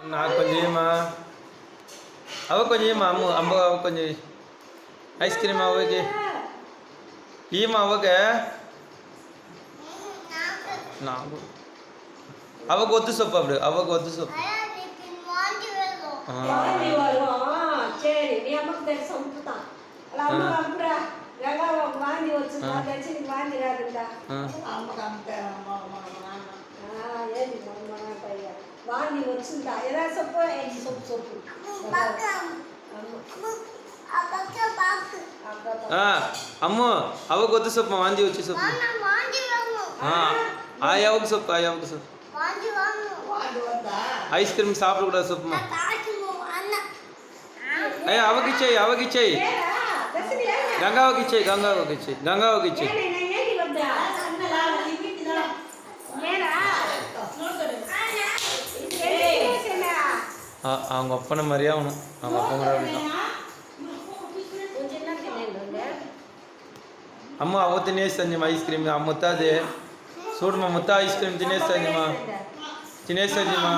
నాకు కొంచెం ఏమా అవ కొంచెం ఏమా అమ్మ అమ్మ అవ కొంచెం ఐస్ క్రీమ్ అవ్వకి ఏమా అవ్వకే నాకు అవ్వకు వద్దు సొప్పు అప్పుడు అవ్వకు వద్దు సొప్పు சரி நீ அம்மாக்கு தெரியும் சமைப்பா அம்மா அப்புறா ரகா வாந்தி வச்சுட்டா தெரிச்சு வாந்தி ராதுடா அம்மா கம்ட்ட ஏடி அம்மா பையா வாந்தி வச்சுட்டா ஏதா சோப்பு ஏடி சோப்பு అమ్ము అవ్వకు వద్దు సొప్పు వాంది వచ్చి సొప్పు ఆయవకు సొప్పు ఆయవకు సొప్పు ఐస్ క్రీమ్ సాப்பிடக்கூடாது సొప్పు అయ్యా అవకిచ్చేయి అవకిచ్చేయి గంగావకి ఇచ్చేయి గంగావకి ఇచ్చేయి గంగావకి ఇచ్చేయి அவங்க அப்பனை மாதிரியே ஆகணும் அவங்க அப்பா மாதிரி அப்படிதான் అమ్మ అవ్వ తినేస్తాంజమ్మా ఐస్ క్రీమ్ ఆ ముత్తాది చూడమ్మా ముత్త ఐస్ క్రీమ్ తినేస్తాంజమ్మా తినేస్తాంజమ్మా